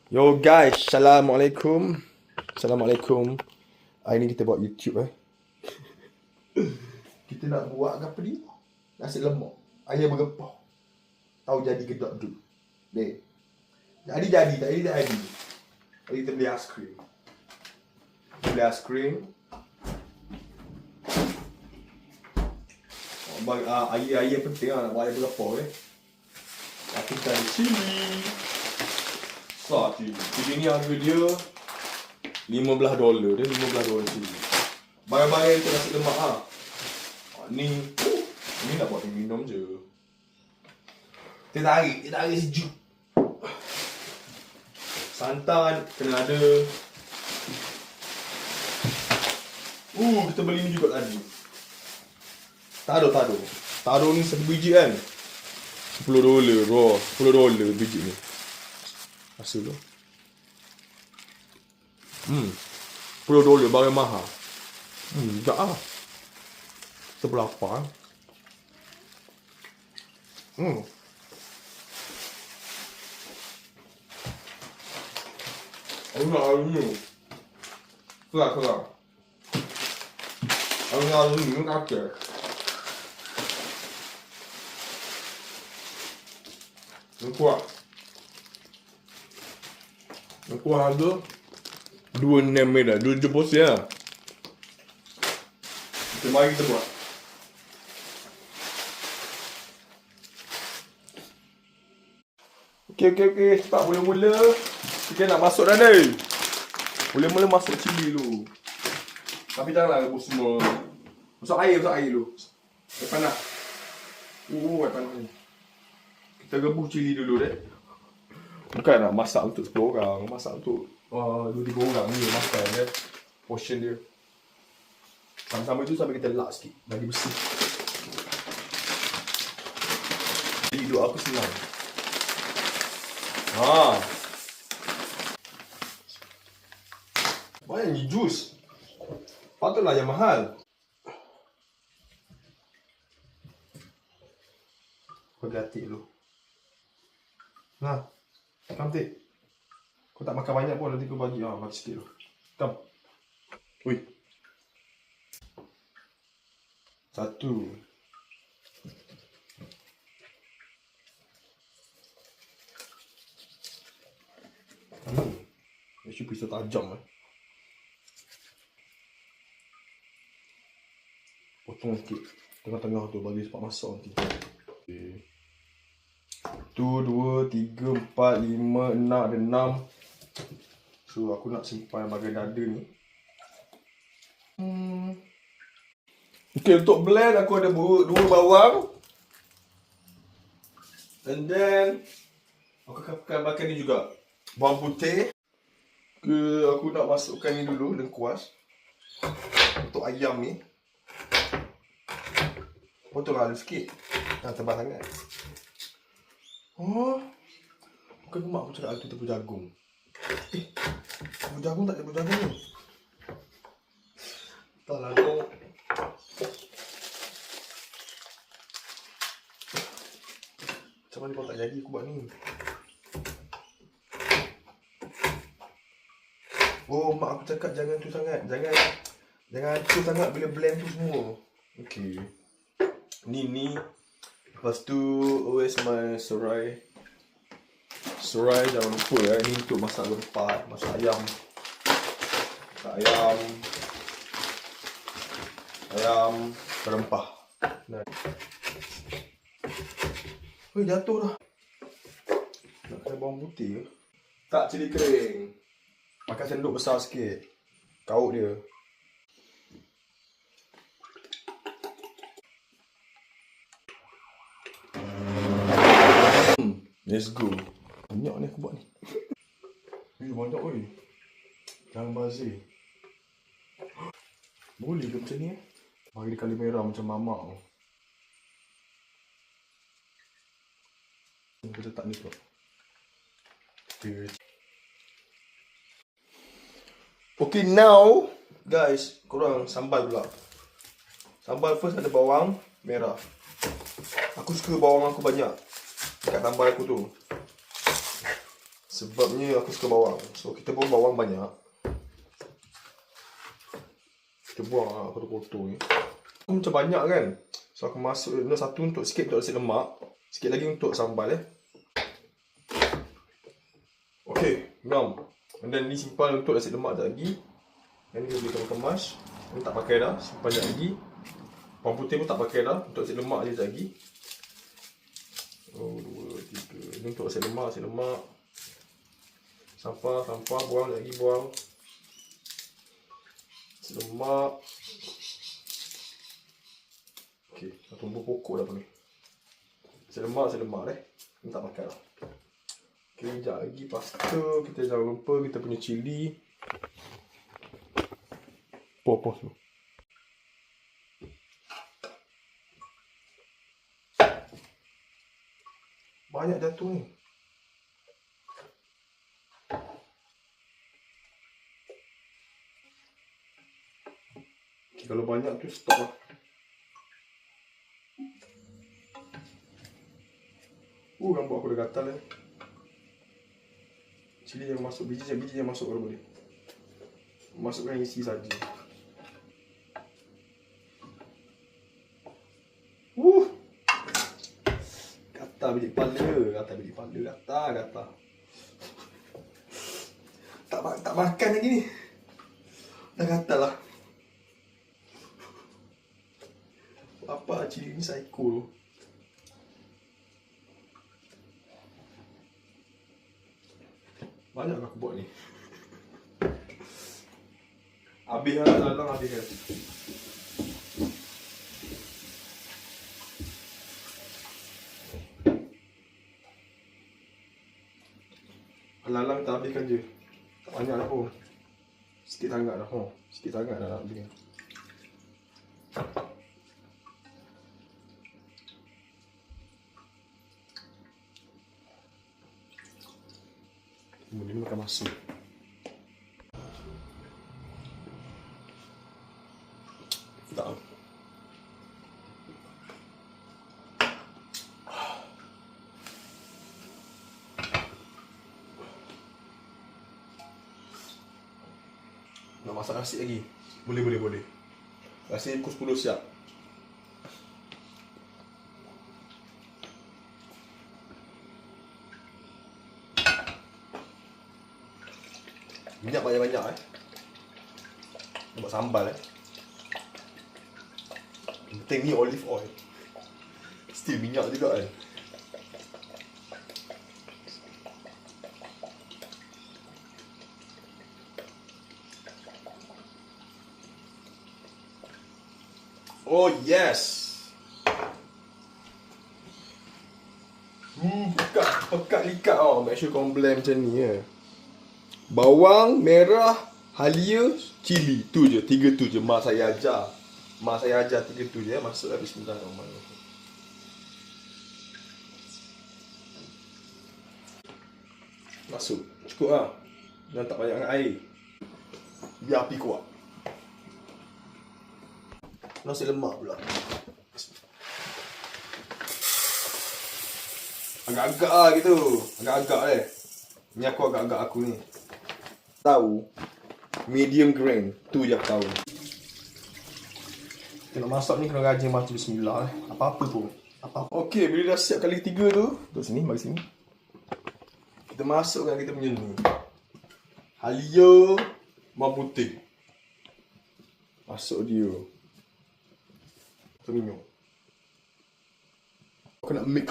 Yo guys, Assalamualaikum. Assalamualaikum. Hari ni kita buat YouTube Kita nak buat apa ni? Nasi lemak, ayam bergepah. Tahu jadi gedok tu. Dek. Jadi, tak jadi. Hari kita beli aiskrim. Ayam penting lah nak buat ayam bergepah Aku kita ada cili. Cili ni harga dia $15 dia, $15 cili. Barang-barang yang kita nasi lemak Ni nak buat minum je. Kita tarik sejuk. Santan kena ada. Kita beli ni juga tadi. Tado ni satu biji kan $10 bro. $10 biji ni. Rasa tu $10 barang mahal. Tak lah. Kita berlapar. Alun-alun. Kelar. Alun-alun ni kakek. Kuah harga $2.6 dah. 2 jemput ya. Mari kita buat. Okey. Cepat mula-mula. Kita nak masuk dah ni. Mula-mula masuk cili dulu. Tapi janganlah rebus semua. Masuk air dulu. Air panas. Air panas ni. Kita rebus cili dulu dek. Bukan nak masak untuk 10 orang. Masak untuk 2-3 orang ni makan dia. Portion dia. Sama-sama tu sampai kita lak sikit. Bagi bersih. Jadi hidup aku senang. Banyak ni jus. Patutlah yang mahal. Pergatik dulu. Kam tik. Kau tak makan banyak pun nanti kau bagi. Bagi sikit dulu. Kam. Ui. 1. Mesti pisau tajam Potong sikit tengah-tengah tu bagi cepat masak nanti. 1, 2, 3, 4, 5, 6 ada 6. So aku nak simpan bahagian dada ni. Okay, untuk blend aku ada 2 bawang. And then aku akan pakai ni juga, bawang putih. Aku nak masukkan ni dulu, lengkuas. Untuk ayam ni potong halus sikit. Tebal sangat. Bukan mak aku cakap tu tepung jagung. Tepung jagung tak tepung jagung ni. Tak lah kau. Macam mana kau tak jadi aku buat ni. Mak aku cakap jangan tu sangat. Jangan tu sangat bila blend tu semua. Okay. Ni. Lepas tu always my serai. Serai jangan lupa ni untuk masak rempah, masak ayam. Ayam berempah. Jatuh dah. Nak kena bawang putih ke? Tak, cili kering. Pakai sendok besar sikit. Kaut dia. Let's go. Banyak ni aku buat ni. Banyak oi. Jangan bazir. Boleh ke macam ni Bagi dia kali merah macam mamak tu. Kita letak ni pula. Okay, now guys, korang sambal pula. Sambal first ada bawang merah. Aku suka bawang aku banyak kat sambal aku tu. Sebabnya aku suka bawang. So kita buang bawang banyak. Kita buang lah kotor-kotor ni. Aku macam banyak kan. So aku masuk satu untuk sikit untuk nasi lemak. Sikit lagi untuk sambal Okay, ngam. And then ni simpan untuk nasi lemak sekejap lagi. Yang ni boleh kemas. Ni tak pakai dah, simpan sekejap lagi. Bawang putih pun tak pakai dah, untuk nasi lemak je sekejap lagi. 2, 3. Ni untuk nasi lemak. Sampah, buang lagi, buang. Nasi lemak. Okay, dah tumbuh pokok dah pun ni. Nasi lemak Ni tak pakai lah. Okay, sekejap lagi pasta. Kita jangan lupa kita punya cili. Pos tu. Banyak jatuh ni. Okay, kalau banyak tu stop lah. Gambar aku dah gatal Cili yang masuk, biji yang masuk baru boleh. Masukkan isi saja. Gatal biji kepala, gatal. Tak makan lagi ni. Dah gatal lah. Apa cili ni psycho tu. Banyak aku buat ni. Habis lah lalang habis kan. Lalang tak habiskan je. Tak banyak dah pun. Sikit sangat dah. Sikit sangat dah nak habiskan. Kemudian makan masuk. Tak. Nak masak nasi lagi? Boleh. Nasi pukul 10 siap. Minyak banyak-banyak buat sambal Penting ni olive oil. Still minyak juga Oh yes. Pekat likat Make sure korang blend macam ni Bawang, merah, halia, cili. Tu je, 3 tu je. Mak saya ajar 3 tu je Masuk lah, bismillahirrahmanirrahim. Masuk, cukup lah. Jangan tak banyak dengan air. Biar api kuat. Nasi lemak pula. Agak-agak lah gitu. Agak-agak Ni aku agak-agak aku ni. Tahu medium grain. Tu je aku tahu. Kita nak masak ni kena rajin baca bismillah Apa-apa pun. Okey, bila dah siap kali 3 tu. Duduk sini, mari sini. Kita masukkan kita punya ni. Halia, bawang putih. Masuk dia. Minyak. Aku nak mix.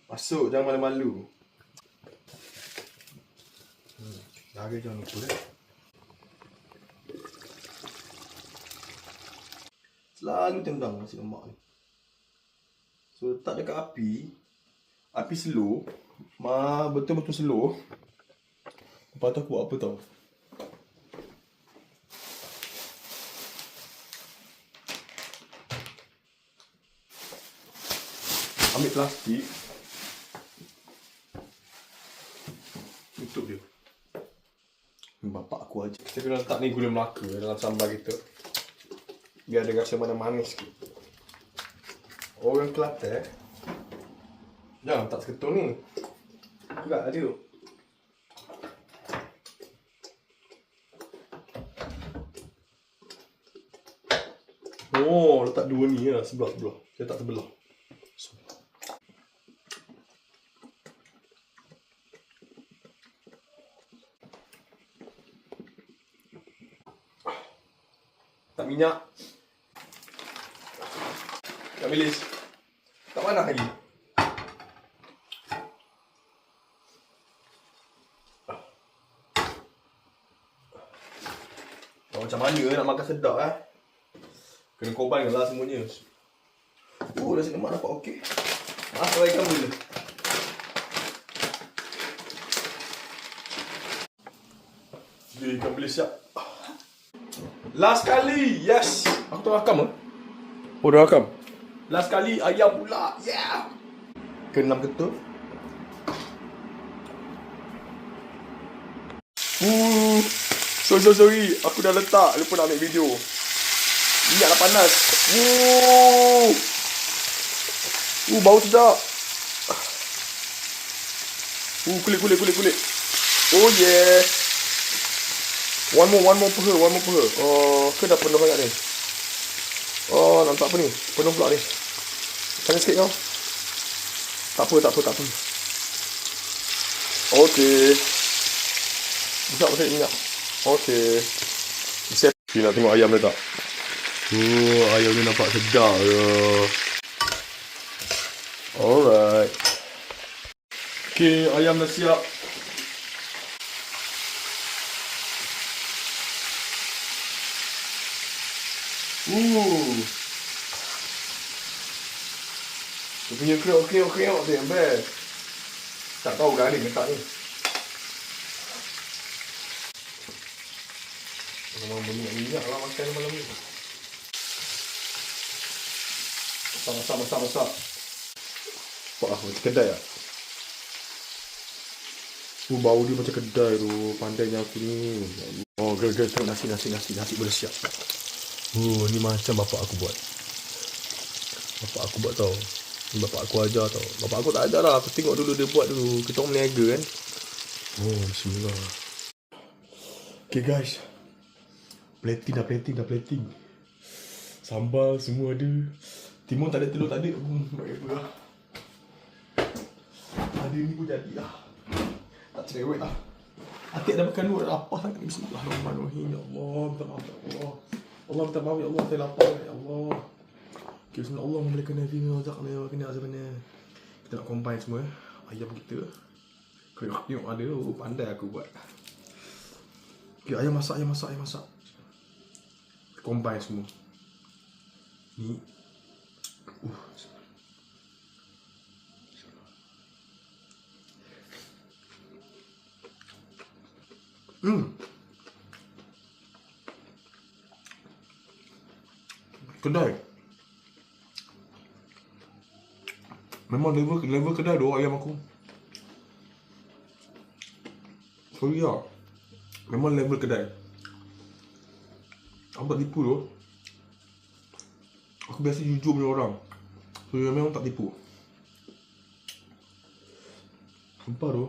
Masuk, jangan malu-malu. Garam jangan lupa Selalu tendang nasi lemak ni. So letak dekat api slow. Betul-betul slow. Lepas tu aku buat apa tau? Ambil plastik. Tutup dia. Bapak aku aja. Kita kena letak ni gula Melaka dalam sambal kita. Biar ada rasa manis sikit. Orang Kelantan Jangan tak seketul ni. Enggak ada tu. Oh, letak dua ni lah, sebelah-sebelah. Saya tak sebelah. Tak minyak. Tak bilis. Tak panas lagi. Macam mana nak makan sedap Kena combine lah semuanya. Nasi lemak nampak okey. Abaikan dulu. Ikan bilis siap. Last kali. Yes. Aku tengah rakam Oh, dah rakam. Last kali ayam pula. Yeah. Ke-6 ketul. Sorry. Aku dah letak. Lupa nak ambil video. Minyak dah panas. Bau sedap. Kulit. Oh yeah. One more peha. Oh, ke dah penuh banyak ni. Oh, nampak apa ni? Penuh pula ni. Tanya sikit kau. Tak apa. Okey. Besar minyak. Okey. Kita nak tengok ayam dah tak? Ayam ni nampak sedap ya. Alright. Okey, ayam dah siap. Dia punya kriuk tu yang best. Tak tahu garing ke tak ni. Memang berminyak lah makan malam ni. Masak. Nampak lah macam kedai lah. Bau dia macam kedai tu. Pandainya aku ni. Oh, girl, tengok nasi boleh siap. Ni macam bapak aku buat. Tau. Ni bapak aku ajar tau. Bapak aku tak ajar lah. Aku tengok dulu dia buat dulu. Kita orang meniaga kan. Bismillah. Okay guys. Plating. Sambal semua ada. Timun tak ada, telur tak ada. Apa lah. Ada ni pun jadi lah. Tak cerewet lah. Atik dah makan dulu. Dah lapar sangat. Bismillahirrahmanirrahim. Ya Allah. Minta maaf ya Allah. Minta maaf ya Allah. Saya lapar ya Allah. Okay, bismillah. Memulakan Nabi Mazakna wa kena azabana. Kita nak combine semua. Ayam kita. Kriuk ada. Pandai aku buat. Okay, ayam masak. Combine semua. Ni. Kedai. Memang level kedai tu ayam aku. Sorry lah. Memang level kedai. Aku tak tipu tu. Aku biasa jujur punya orang. So memang tak tipu. Sumpah tu.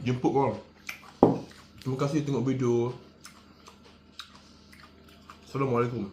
Jemput korang. Terima kasih tengok video. Assalamualaikum.